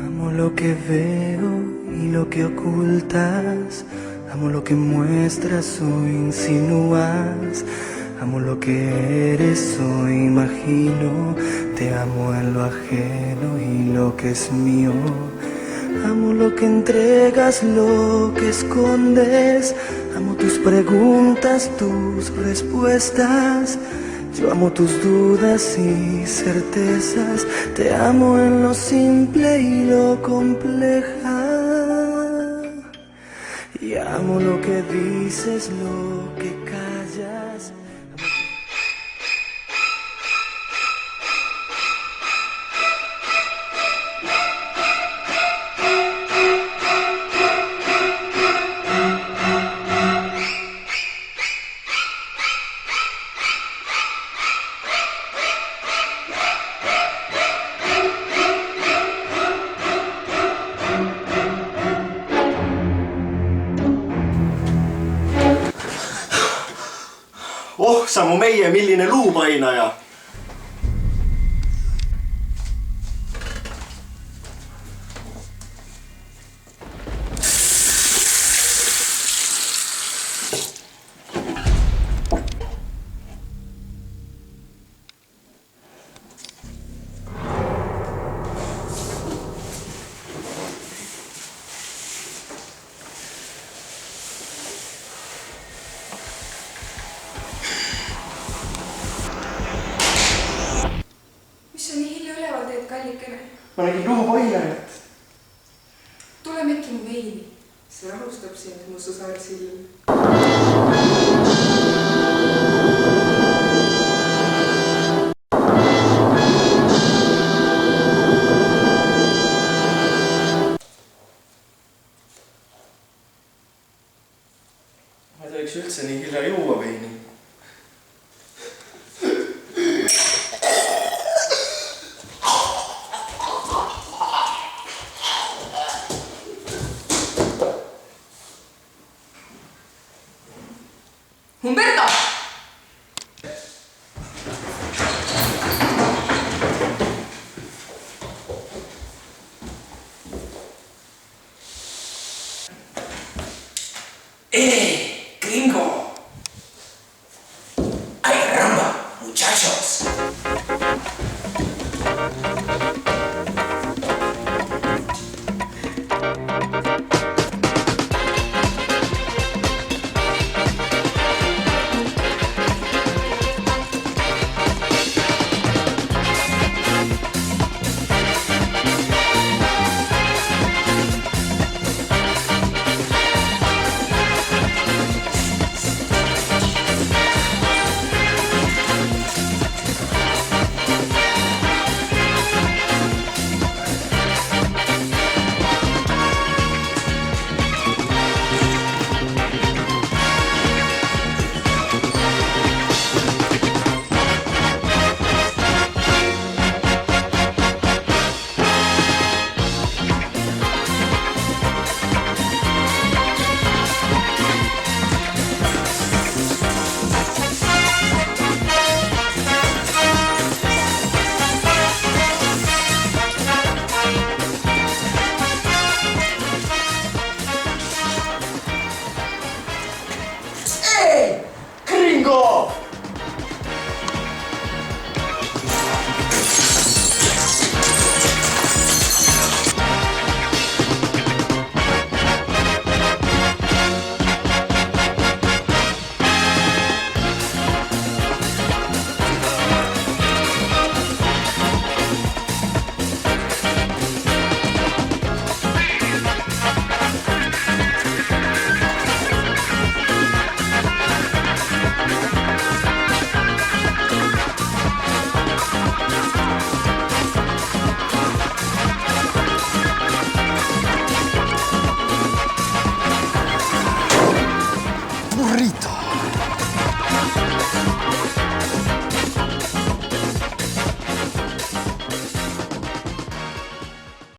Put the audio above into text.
Amo lo que veo y lo que ocultas. Amo lo que muestras o insinúas. Amo lo que eres o imagino. Te amo en lo ajeno y lo que es mío. Amo lo que entregas, lo que escondes. Amo tus preguntas, tus respuestas. Yo amo tus dudas y certezas. Te amo en lo simple y lo compleja. Y amo lo que dices, lo que callas. Oh sa mu meie, milline luupainaja! Mis sa nii hilja üleval teed, kallikene? Ma nägin luupainajat. Tule mekki mu veini. See rahustab sind, mu sõsar silm. Ma ei tohiks üldse nii hilja juua veini. Humberto! Ei!